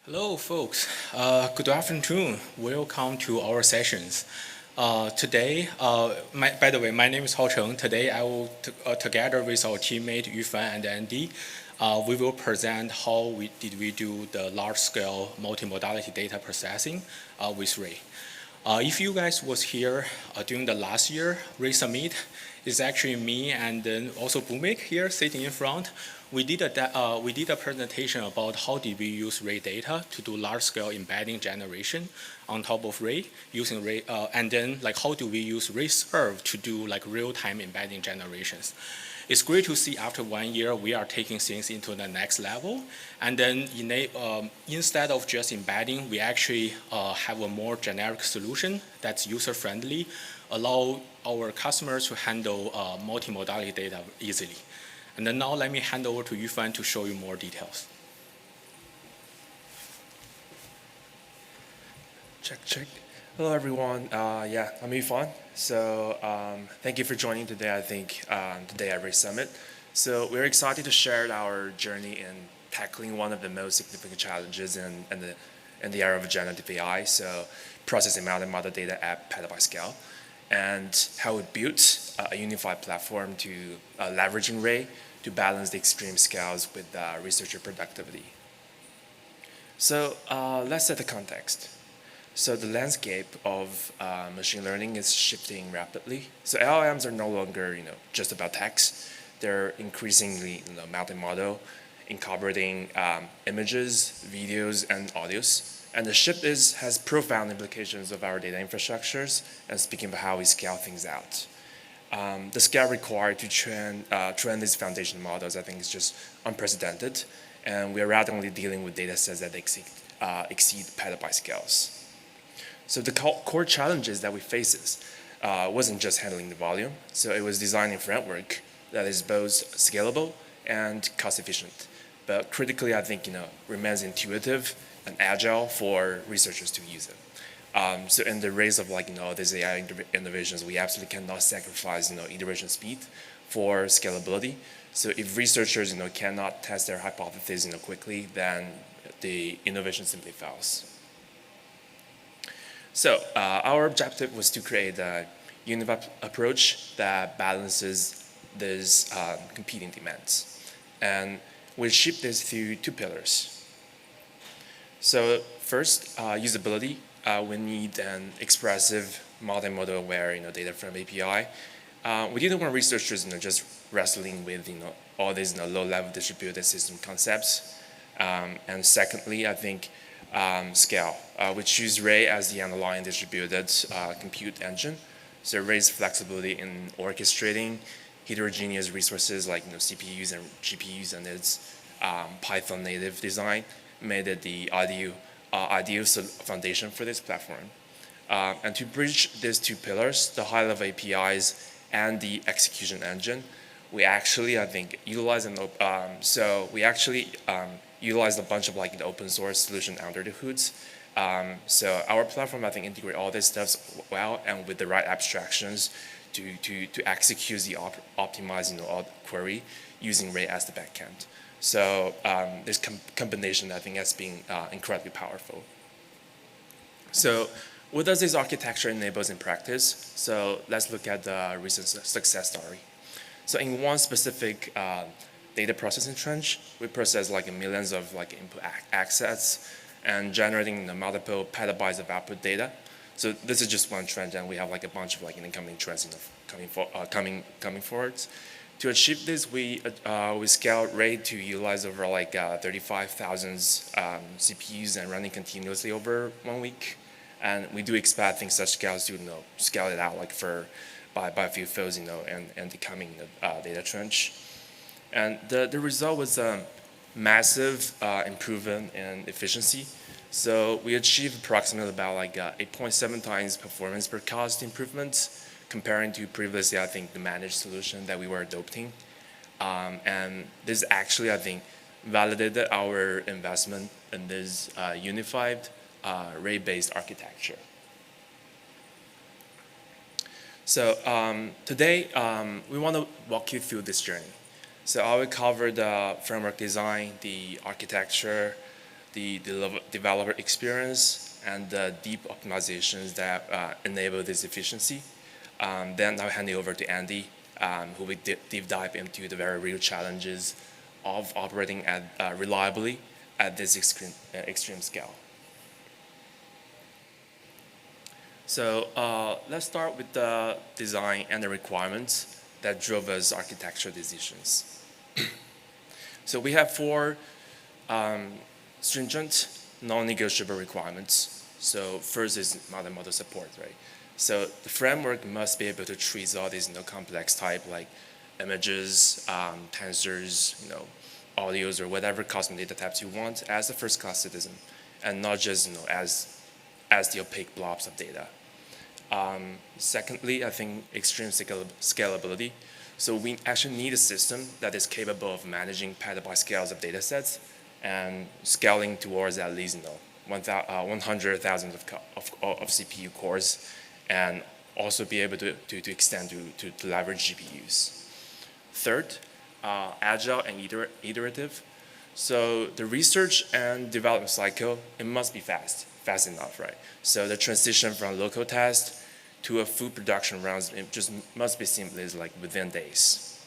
Hello, folks. Good afternoon. Welcome to our sessions. Today, by the way, my name is Haocheng. Today, I will, together with our teammate Yufan and Andy, we will present how we do the large-scale multimodality data processing with Ray. If you guys was here during the last year Ray Summit, it's actually me and then also Bumik here sitting in front. We did a presentation about how did we use Ray data to do large-scale embedding generation on top of Ray using Ray, and then like how do we use Ray serve to do like real-time embedding generations. It's great to see after 1 year we are taking things into the next level, and then instead of just embedding, we actually have a more generic solution that's user-friendly, allow our customers to handle multimodality data easily. And then now let me hand over to Yufan to show you more details. Check, check. Hello, everyone. Yeah, I'm Yufan. So thank you for joining today, I think, today at Ray Summit. So we're excited to share our journey in tackling one of the most significant challenges in the era of generative AI, so processing multimodal data at petabyte scale, and how we built a unified platform to leveraging Ray to balance the extreme scales with researcher productivity. So let's set the context. So the landscape of machine learning is shifting rapidly. So LLMs are no longer, just about text. They're increasingly, multimodal, incorporating images, videos, and audios. And the shift has profound implications of our data infrastructures and speaking about how we scale things out. The scale required to train these foundation models, I think, is just unprecedented. And we are rapidly dealing with data sets that exceed petabyte scales. So the core challenges that we faces wasn't just handling the volume. So it was designing a framework that is both scalable and cost efficient. But critically, I think, remains intuitive and agile for researchers to use it. So in the race of these AI innovations, we absolutely cannot sacrifice, iteration speed for scalability. So if researchers, cannot test their hypotheses, quickly, then the innovation simply fails. So our objective was to create a unified approach that balances these competing demands. And we ship this through two pillars. So first, usability. We need an expressive, multimodal aware data from API. We didn't want researchers just wrestling with all these low-level distributed system concepts. And secondly, I think scale. We choose Ray as the underlying distributed compute engine. So Ray's flexibility in orchestrating heterogeneous resources like CPUs and GPUs and its Python native design made it the ideal foundation for this platform. And to bridge these two pillars, the high-level APIs and the execution engine, we actually, I think, utilize utilize a bunch of open source solution under the hoods. So our platform, I think, integrate all this stuff well and with the right abstractions to execute the optimized all the query using Ray as the backend. So this combination, I think, has been incredibly powerful. So what does this architecture enables in practice? So let's look at the recent success story. So in one specific data processing trench, we process millions of input assets and generating multiple petabytes of output data. So this is just one trend, and we have a bunch of incoming trends coming forward. To achieve this, we scaled Ray to utilize over 35,000 CPUs and running continuously over 1 week. And we do expect things such scales to scale it out by a few folds and the coming data trench. And the result was a massive improvement in efficiency. So we achieved approximately about 8.7 times performance per cost improvements comparing to previously, I think, the managed solution that we were adopting. And this actually, I think, validated our investment in this unified Ray-based architecture. So today, we want to walk you through this journey. So I will cover the framework design, the architecture, the developer experience, and the deep optimizations that enable this efficiency. Then I'll hand it over to Andy, who will deep dive into the very real challenges of operating reliably at this extreme scale. So let's start with the design and the requirements that drove us architectural decisions. So we have four stringent, non-negotiable requirements. So first is multi-modal support, right? So the framework must be able to treat all these complex type like images, tensors, audios, or whatever custom data types you want as a first-class citizen, and not just as the opaque blobs of data. Secondly, I think extreme scalability. So we actually need a system that is capable of managing petabyte scales of data sets and scaling towards at least 100,000 of CPU cores, and also be able to extend to leverage GPUs. Third, agile and iterative. So the research and development cycle, it must be fast enough, right? So the transition from local test to a full production runs, it just must be seamless, like within days.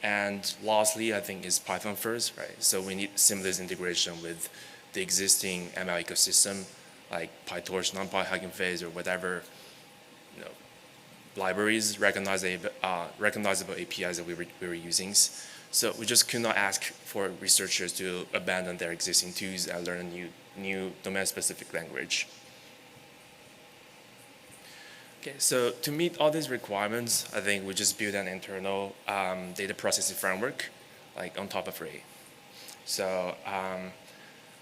And lastly, I think is Python first, right? So we need seamless integration with the existing ML ecosystem, like PyTorch, NumPy, Hugging Face, or whatever libraries, recognizable APIs that we were using. So we just could not ask for researchers to abandon their existing tools and learn a new domain-specific language. Okay, so to meet all these requirements, I think we just built an internal data processing framework, like on top of Ray. So,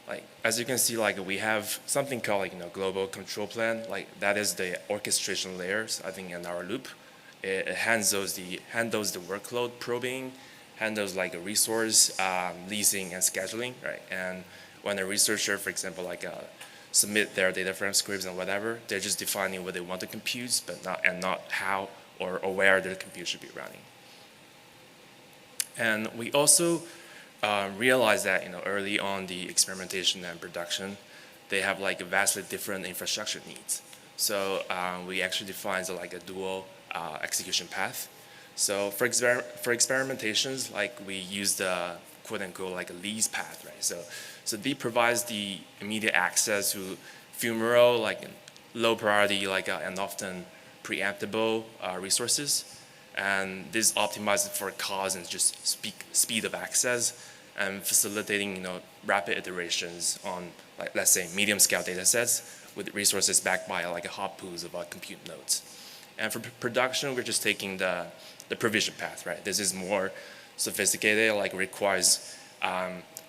like as you can see, like we have something called global control plan. Like that is the orchestration layers. I think in our loop, it handles the workload probing, handles like a resource leasing and scheduling, right? And when a researcher, for example, submit their data frame scripts and whatever, they're just defining what they want to compute, but not how or where the compute should be running. And we also realized that early on the experimentation and production, they have like a vastly different infrastructure needs. So we actually defined a dual execution path. So for experimentations, like we use the quote unquote like a lease path, right? So they provides the immediate access to ephemeral, like low priority, and often preemptible resources. And this optimizes for cost and just speed of access, and facilitating rapid iterations on let's say medium scale data sets with resources backed by a hot pools of compute nodes. And for production, we're just taking the provision path, right? This is more sophisticated, requires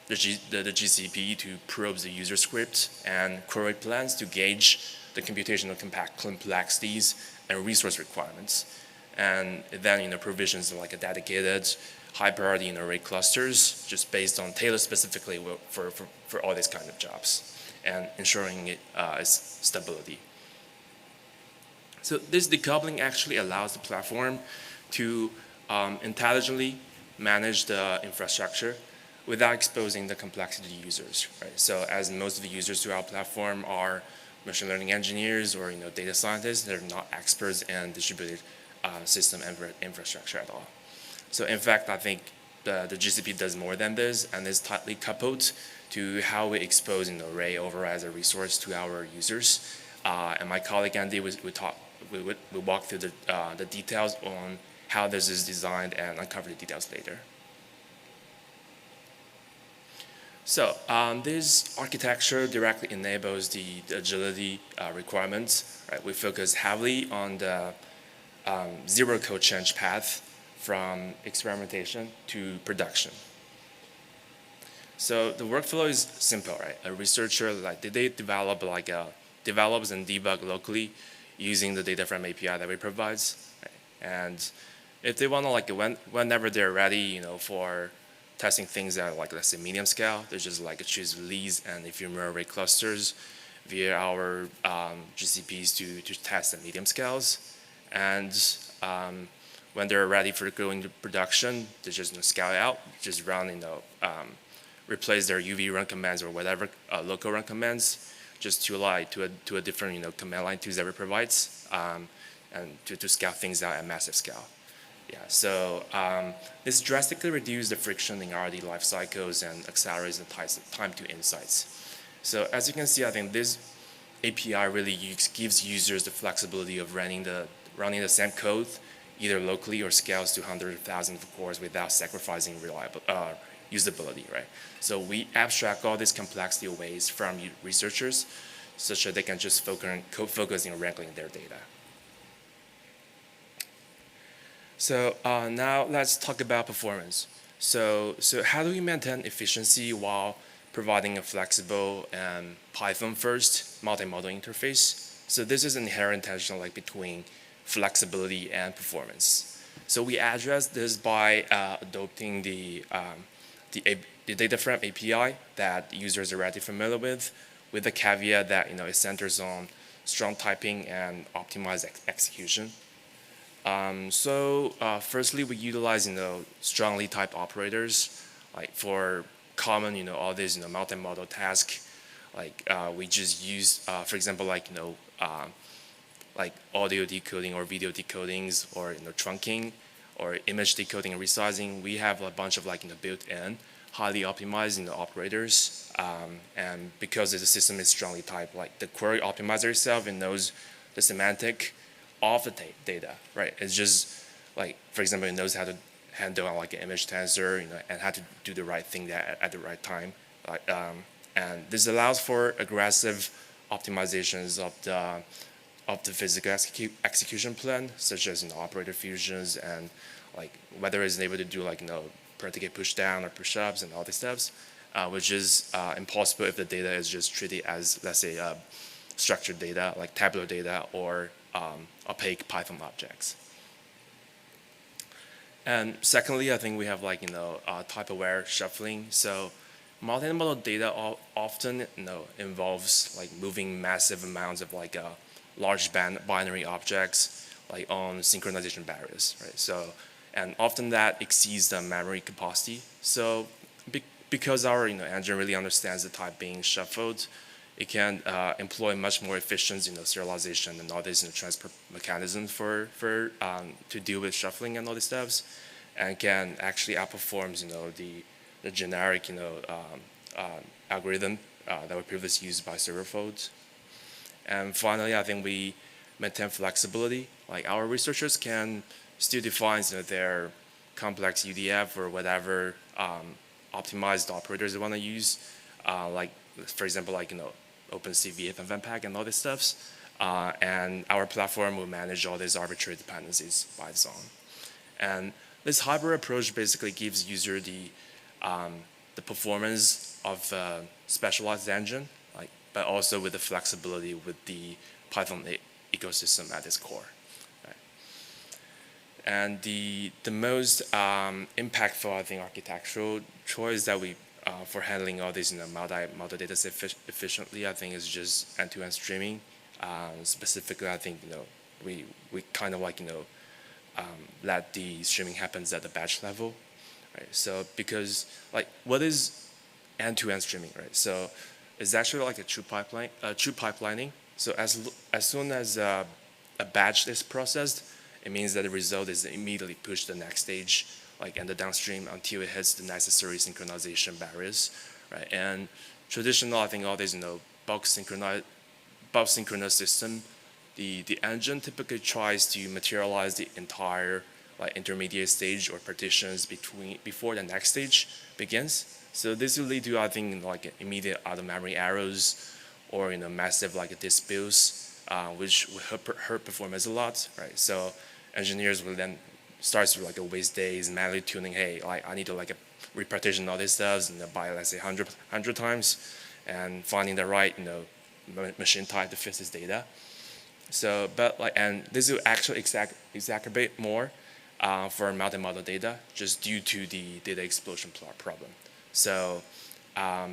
the GCP to probe the user script and query plans to gauge the computational complexities and resource requirements. And then provisions a dedicated high priority array clusters just based on tailored specifically for all these kind of jobs and ensuring its stability. So this decoupling actually allows the platform to intelligently manage the infrastructure without exposing the complexity to users, right? So as most of the users to our platform are machine learning engineers or data scientists, they're not experts in distributed system infrastructure at all. So in fact, I think the GCP does more than this and is tightly coupled to how we expose an array over as a resource to our users. And my colleague Andy we walk through the details on how this is designed and uncover the details later. So this architecture directly enables the agility requirements. Right? We focus heavily on the zero code change path from experimentation to production. So the workflow is simple, right? A researcher they develops and debug locally using the data frame API that we provide, right? And if they want to whenever they're ready, for testing things at let's say medium scale, they just choose lease and ephemeral array clusters via our GCPs to test at medium scales. And when they're ready for going to production, they just scale out, just run replace their UV run commands or whatever local run commands just to a different command line to Zebra provides and to scale things out at massive scale. Yeah, so this drastically reduces the friction in R&D life cycles and accelerates the time to insights. So as you can see, I think this API really gives users the flexibility of running the same code either locally or scales to hundreds of thousands of cores without sacrificing usability, right? So we abstract all this complexity away from researchers such that they can just focus on wrangling their data. So now let's talk about performance. So how do we maintain efficiency while providing a flexible and Python-first multimodal interface? So this is an inherent tension between flexibility and performance. So we address this by adopting the data frame API that users are already familiar with the caveat that it centers on strong typing and optimized execution. Firstly, we utilize strongly typed operators for common all these multimodal tasks. We just use for example audio decoding or video decodings or trunking or image decoding and resizing. We have a bunch of built-in highly optimized operators, and because the system is strongly typed, the query optimizer itself, it knows the semantic of the data, right? It's just for example, it knows how to handle an image tensor, and how to do the right thing at the right time. And this allows for aggressive optimizations of the physical execution plan, such as operator fusions and whether it's able to do predicate push down or push ups and all these steps, which is impossible if the data is just treated as, let's say, structured data like tabular data or opaque Python objects. And secondly, I think we have type-aware shuffling. So multimodal data often involves moving massive amounts of large binary objects on synchronization barriers, right? So and often that exceeds the memory capacity. So because our engine really understands the type being shuffled, it can employ much more efficient serialization and all these transfer mechanisms to deal with shuffling and all these steps, and can actually outperform the generic algorithm that were previously used by server folds. And finally, I think we maintain flexibility. Our researchers can still define their complex UDF or whatever optimized operators they want to use, for example, OpenCV, FFmpeg, and all these stuffs. And our platform will manage all these arbitrary dependencies by its own. And this hybrid approach basically gives user the performance of a specialized engine, but also with the flexibility with the Python ecosystem at its core. Right? And the most impactful, I think, architectural choice that we for handling all these multi data set efficiently, I think, is just end-to-end streaming. Specifically, I think we kind of let the streaming happens at the batch level, right? So because what is end-to-end streaming, right? So it's actually a true pipelining. So as soon as a batch is processed, it means that the result is immediately pushed to the next stage, in the downstream until it hits the necessary synchronization barriers, right? And traditional, I think all these bulk synchronous system, the engine typically tries to materialize the entire intermediate stage or partitions before the next stage begins. So this will lead to, I think, immediate out-of-memory errors or massive disputes, which will hurt performance a lot, right? So engineers will then start to waste days manually tuning. Hey, I need to repartition all these stuff and by let's say 100 times, and finding the right machine type to fit this data. So, and this will actually exacerbate more for multimodal data, just due to the data explosion problem. So,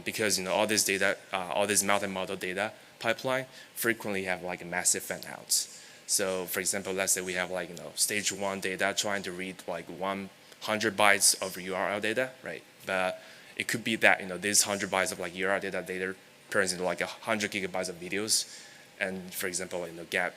because all this data, all this multimodal data pipeline frequently have massive fan outs. So, for example, let's say we have stage 1 data trying to read 100 bytes of URL data, right? But it could be that this 100 bytes of like URL data later turns into like 100 gigabytes of videos, and for example, get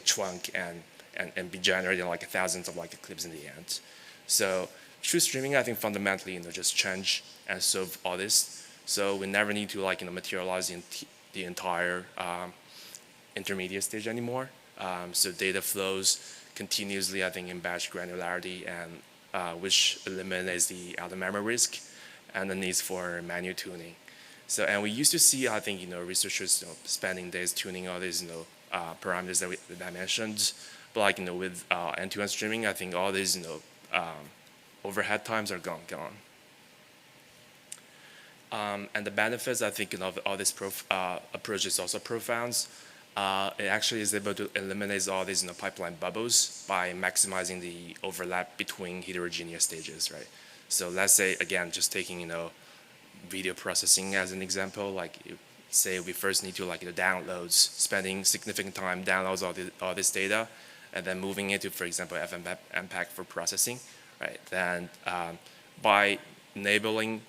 shrunk and be generating like thousands of like clips in the end. So true streaming, I think fundamentally just change and solve all this. So we never need to like materialize the entire intermediate stage anymore. So data flows continuously, I think, in batch granularity, and which eliminates the out-of-memory risk and the needs for manual tuning. So, and we used to see, I think, researchers spending days tuning all these parameters that I mentioned. But like with end-to-end streaming, I think all these overhead times are gone. And the benefits, I think, of all this approach is also profound. It actually is able to eliminate all these pipeline bubbles by maximizing the overlap between heterogeneous stages, right? So let's say, again, just taking video processing as an example, like say we first need to downloads, spending significant time downloads all this data, and then moving it to, for example, FFmpeg for processing, right? Then by enabling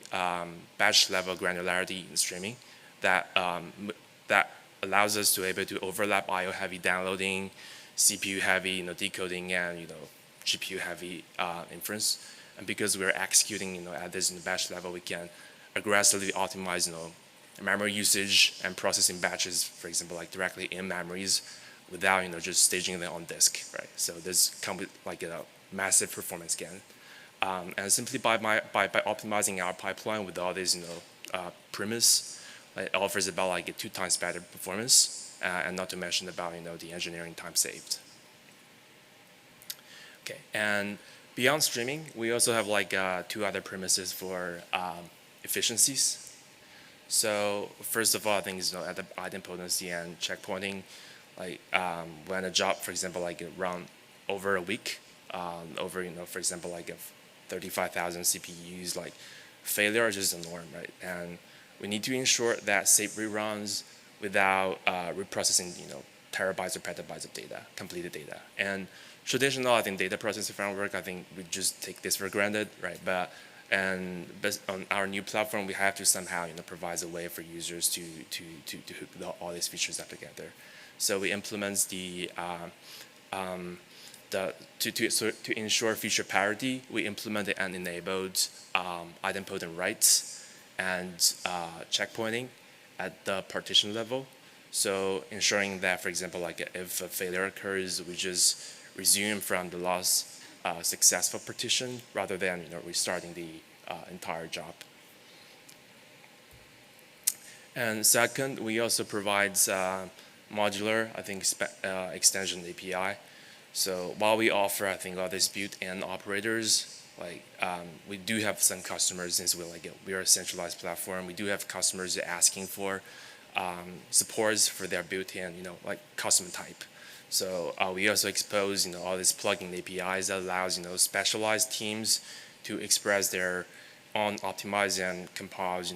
batch level granularity in streaming, that allows us to able to overlap IO heavy downloading, CPU heavy decoding, and GPU heavy inference. And because we're executing at this batch level, we can aggressively optimize memory usage and processing batches, for example, like directly in memories, without just staging them on disk, right? So this comes with like a massive performance gain. And simply by optimizing our pipeline with all these premise, it offers about like a 2 times better performance, and not to mention about the engineering time saved. Okay, and beyond streaming, we also have like 2 other premises for efficiencies. So first of all, I think is at the idempotency and checkpointing. Like when a job, for example, like run over a week, over for example, like 35,000 CPUs, like failure is just a norm, right? And we need to ensure that safe reruns without reprocessing terabytes or petabytes of data, completed data. And traditional, I think, data processing framework, I think we just take this for granted, right? But on our new platform, we have to somehow provide a way for users to hook all these features up together. So we implement to ensure feature parity, we implemented and enabled idempotent writes and checkpointing at the partition level. So ensuring that, for example, like if a failure occurs, we just resume from the last successful partition rather than restarting the entire job. And second, we also provide modular, I think, extension API. So while we offer, I think, all these built-in operators, like we do have some customers, since we are a centralized platform, we do have customers asking for supports for their built-in, like custom type. So we also expose, all these plugin APIs that allows, specialized teams to express their own optimize and compose,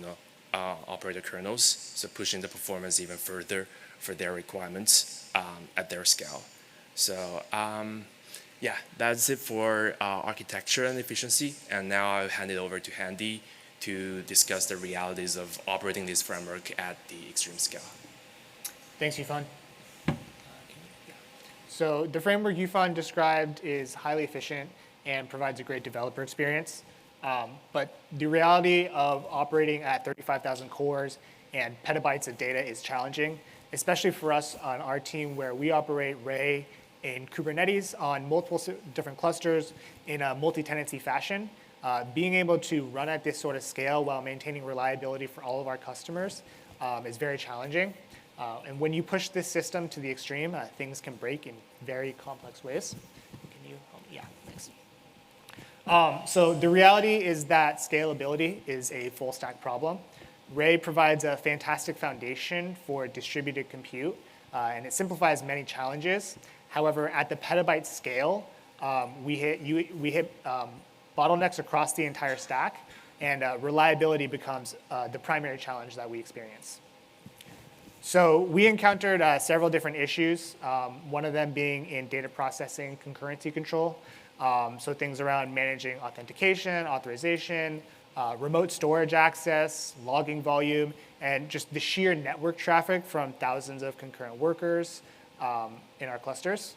operator kernels, so pushing the performance even further for their requirements at their scale. So yeah, that's it for architecture and efficiency. And now I'll hand it over to Handy to discuss the realities of operating this framework at the extreme scale. Thanks, Yufan. So the framework Yufan described is highly efficient and provides a great developer experience. But the reality of operating at 35,000 cores and petabytes of data is challenging, especially for us on our team where we operate Ray in Kubernetes on multiple different clusters in a multi-tenancy fashion. Being able to run at this sort of scale while maintaining reliability for all of our customers is very challenging. And when you push this system to the extreme, things can break in very complex ways. Can you help me? Yeah, thanks. So the reality is that scalability is a full stack problem. Ray provides a fantastic foundation for distributed compute, and it simplifies many challenges. However, at the petabyte scale, we hit bottlenecks across the entire stack, and reliability becomes the primary challenge that we experience. So we encountered several different issues, one of them being in data processing concurrency control. So things around managing authentication, authorization, remote storage access, logging volume, and just the sheer network traffic from thousands of concurrent workers in our clusters.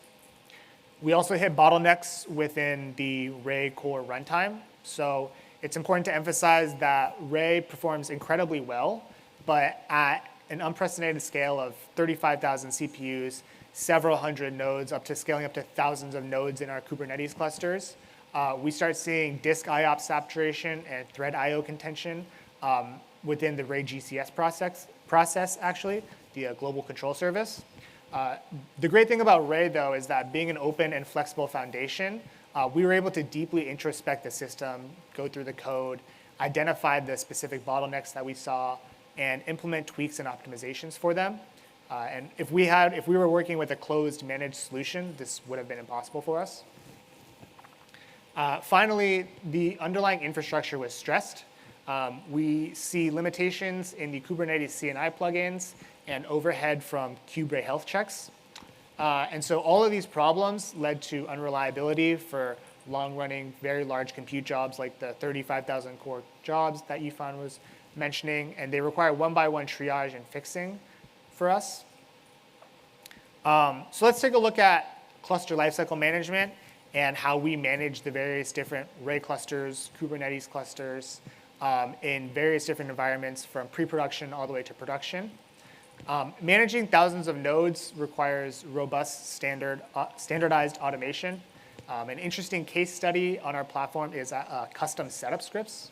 We also hit bottlenecks within the Ray core runtime. So it's important to emphasize that Ray performs incredibly well, but at an unprecedented scale of 35,000 CPUs, several hundred nodes, up to scaling up to thousands of nodes in our Kubernetes clusters, we start seeing disk IOPS saturation and thread IO contention within the Ray GCS process actually, the global control service. The great thing about Ray, though, is that being an open and flexible foundation, we were able to deeply introspect the system, go through the code, identify the specific bottlenecks that we saw, and implement tweaks and optimizations for them. And if we were working with a closed managed solution, this would have been impossible for us. Finally, the underlying infrastructure was stressed. We see limitations in the Kubernetes CNI plugins and overhead from Kubernetes health checks. And so all of these problems led to unreliability for long-running, very large compute jobs like the 35,000 core jobs that Yufan was mentioning, and they require one-by-one triage and fixing for us. So let's take a look at cluster lifecycle management and how we manage the various different Ray clusters, Kubernetes clusters, in various different environments from pre-production all the way to production. Managing thousands of nodes requires robust standardized automation. An interesting case study on our platform is custom setup scripts.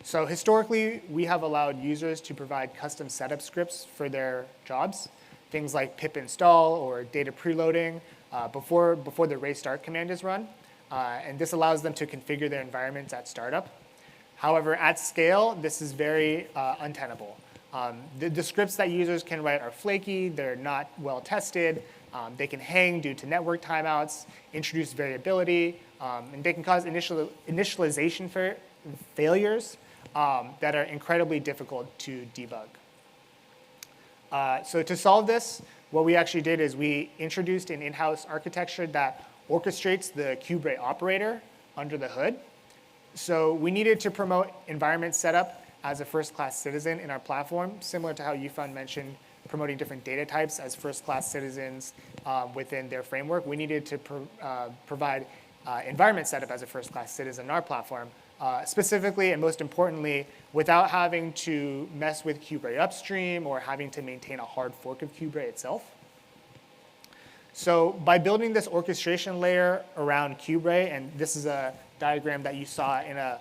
So historically, we have allowed users to provide custom setup scripts for their jobs, things like pip install or data preloading before the Ray start command is run. And this allows them to configure their environments at startup. However, at scale, this is very untenable. The scripts that users can write are flaky, they're not well tested, they can hang due to network timeouts, introduce variability, and they can cause initialization failures that are incredibly difficult to debug. So to solve this, what we actually did is we introduced an in-house architecture that orchestrates the Kubernetes operator under the hood. So we needed to promote environment setup as a first-class citizen in our platform, similar to how Yufan mentioned promoting different data types as first-class citizens within their framework. We needed to provide environment setup as a first-class citizen in our platform, specifically and most importantly, without having to mess with Kubernetes upstream or having to maintain a hard fork of Kubernetes itself. So by building this orchestration layer around Kubernetes, and this is a diagram that you saw in a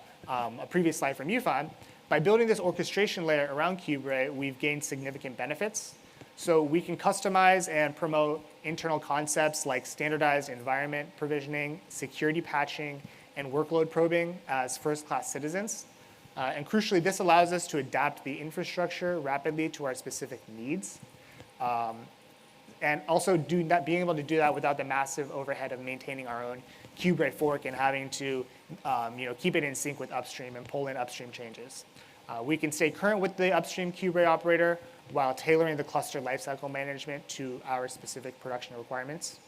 previous slide from Yufan, by building this orchestration layer around Kubernetes, we've gained significant benefits. So we can customize and promote internal concepts like standardized environment provisioning, security patching, and workload probing as first-class citizens. And crucially, this allows us to adapt the infrastructure rapidly to our specific needs. And also being able to do that without the massive overhead of maintaining our own Kubernetes fork and having to keep it in sync with upstream and pull in upstream changes. We can stay current with the upstream Kubernetes operator while tailoring the cluster lifecycle management to our specific production requirements.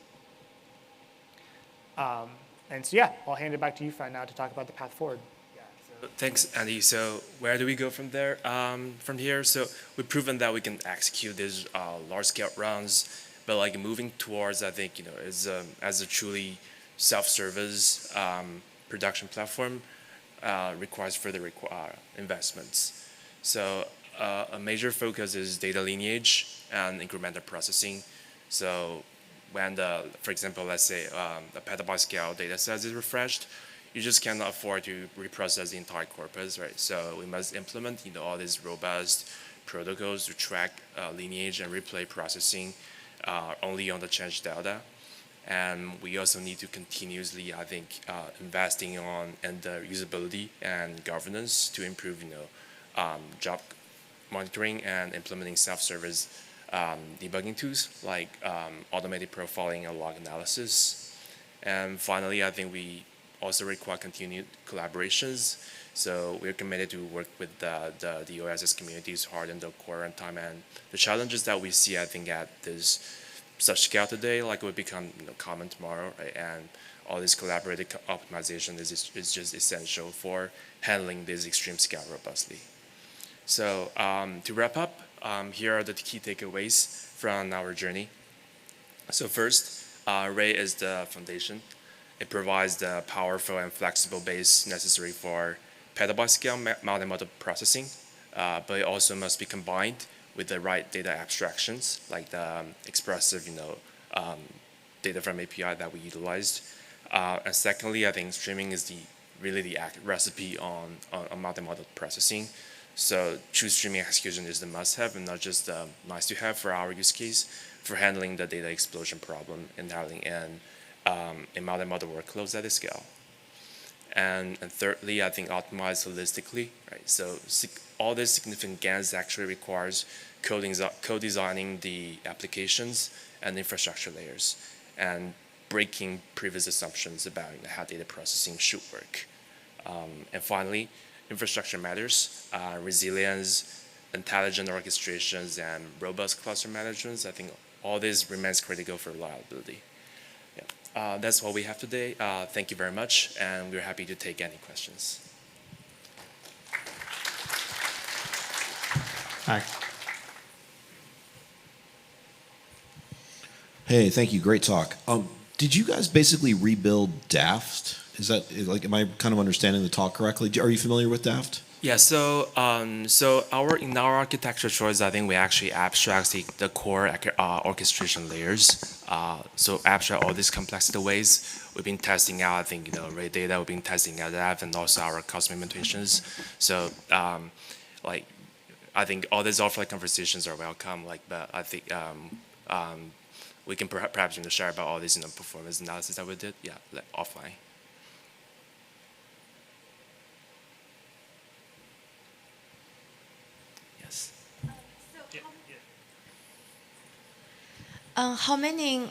And so yeah, I'll hand it back to Yufan now to talk about the path forward. Thanks, Andy. So where do we go from there? From here, so we've proven that we can execute these large-scale runs, but like moving towards, I think, as a truly self-service production platform requires further investments. So a major focus is data lineage and incremental processing. So when for example, let's say a petabyte-scale dataset is refreshed, you just cannot afford to reprocess the entire corpus, right? So we must implement, all these robust protocols to track lineage and replay processing only on the changed data. And we also need to continuously, I think, investing on usability and governance to improve, job monitoring and implementing self-service debugging tools like automated profiling and log analysis. And finally, I think we also require continued collaborations. So we're committed to work with the OSS communities hard in the core runtime, and the challenges that we see, I think, at this such scale today, like will become common tomorrow, right? And all this collaborative optimization is just essential for handling this extreme scale robustly. So to wrap up, here are the key takeaways from our journey. So first, Ray is the foundation. It provides the powerful and flexible base necessary for petabyte-scale multimodal processing, but it also must be combined with the right data abstractions, like the expressive, data from API that we utilized. And secondly, I think streaming is really the recipe on multimodal processing. So true streaming execution is the must-have and not just nice-to-have for our use case for handling the data explosion problem and handling in multimodal workloads at a scale. And thirdly, I think optimize holistically, right? So all this significant gains actually requires co-designing the applications and infrastructure layers and breaking previous assumptions about how data processing should work. And finally, infrastructure matters. Resilience, intelligent orchestrations, and robust cluster management. I think all this remains critical for reliability. Yeah. That's all we have today. Thank you very much, and we're happy to take any questions. Hi. Hey, thank you. Great talk. Did you guys basically rebuild Daft? Is that like, am I kind of understanding the talk correctly? Are you familiar with Daft? Yeah. So in our architecture choice, I think we actually abstract the core orchestration layers. So abstract all these complexity ways. We've been testing out, I think, Ray data. We've been testing out that, and also our custom implementations. So I think all these offline conversations are welcome. But I think we can perhaps share about all this performance analysis that we did. Yeah, offline. Yes. How many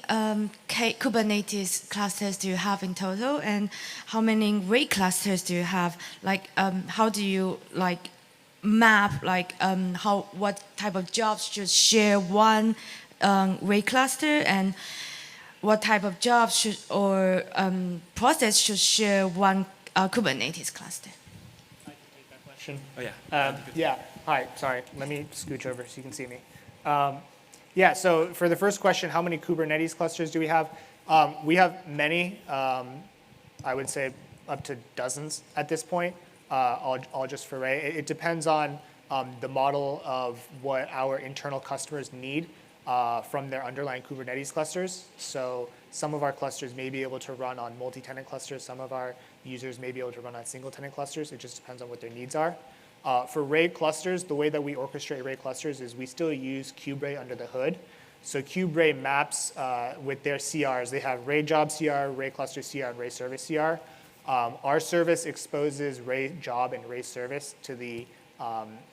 Kubernetes clusters do you have in total, and how many Ray clusters do you have? How do you map what type of jobs should share one Ray cluster, and what type of jobs or process should share one Kubernetes cluster? I can take that question. Oh yeah. Yeah. Hi. Sorry. Let me scooch over so you can see me. Yeah. So for the first question, how many Kubernetes clusters do we have? We have many. I would say up to dozens at this point. All just for Ray. It depends on the model of what our internal customers need from their underlying Kubernetes clusters. So some of our clusters may be able to run on multi-tenant clusters. Some of our users may be able to run on single-tenant clusters. It just depends on what their needs are. For Ray clusters, the way that we orchestrate Ray clusters is we still use KubeRay under the hood. So KubeRay maps with their CRs. They have Ray job CR, Ray cluster CR, and Ray service CR. Our service exposes Ray job and Ray service to the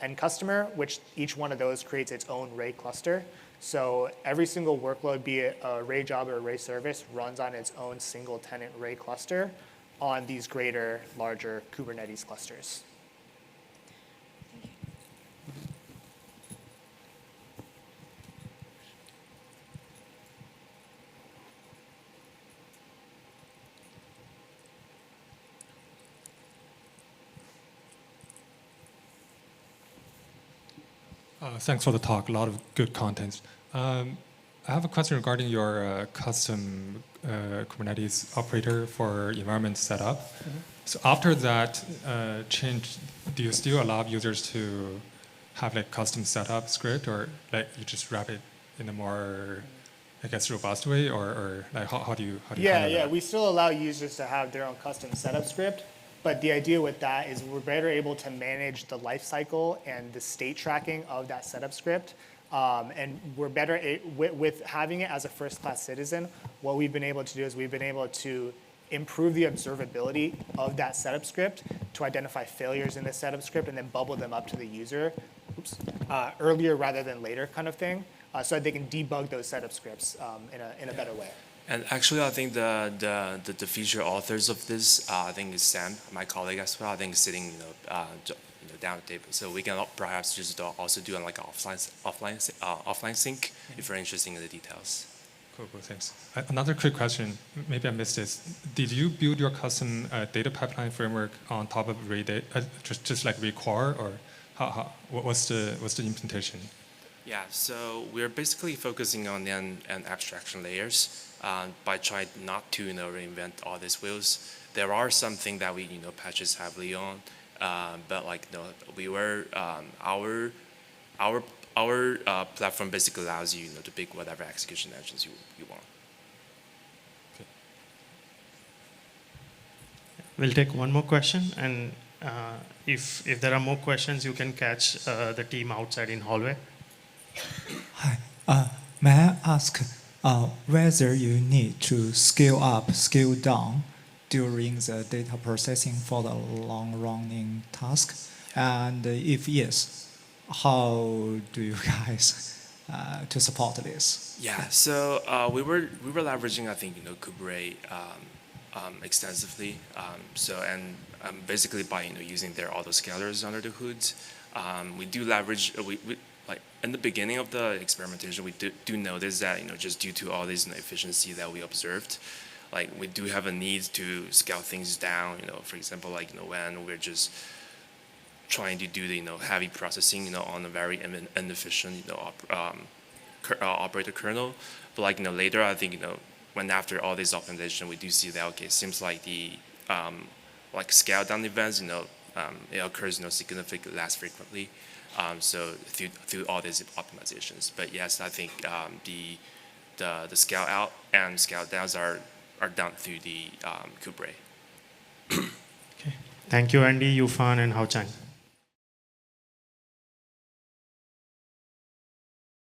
end customer, which each one of those creates its own Ray cluster. So every single workload, be it a Ray job or a Ray service, runs on its own single tenant Ray cluster on these greater, larger Kubernetes clusters. Thanks for the talk. A lot of good content. I have a question regarding your custom Kubernetes operator for environment setup. Mm-hmm. So after that change, do you still allow users to have custom setup script, or you just wrap it in a more, robust way, or how do you handle that? We still allow users to have their own custom setup script. But the idea with that is we're better able to manage the lifecycle and the state tracking of that setup script. And we're better with having it as a first-class citizen. What we've been able to do is we've been able to improve the observability of that setup script to identify failures in the setup script and then bubble them up to the user earlier rather than later kind of thing, so that they can debug those setup scripts in a better way. And actually, I think the feature authors of this, I think is Sam, my colleague as well. I think sitting down at the table, so we can perhaps just also do an offline sync if you're interested in the details. Cool, thanks. Another quick question, maybe I missed this. Did you build your custom data pipeline framework on top of just like Recore, or what's the implementation? Yeah, so we're basically focusing on the abstraction layers by trying not to reinvent all these wheels. There are some things that we patches heavily on, but our platform basically allows you to pick whatever execution engines you want. Okay. We'll take one more question, and if there are more questions, you can catch the team outside in hallway. Hi. May I ask whether you need to scale up, scale down during the data processing for the long-running task? And if yes, how do you guys to support this? Yeah, so we were leveraging, I think, Kubernetes extensively. Basically by using their autoscalers under the hood, we do leverage. Like in the beginning of the experimentation, we do notice that just due to all this efficiency that we observed, like we do have a need to scale things down. For example, like when we're just trying to do the heavy processing on a very inefficient operator kernel. But like later, I think when after all this optimization, we do see that okay, it seems like the like scale down events it occurs significantly less frequently. So through all these optimizations. But yes, I think the scale out and scale downs are done through the Kubernetes. Okay. Thank you, Andy, Yufan, and Haocheng.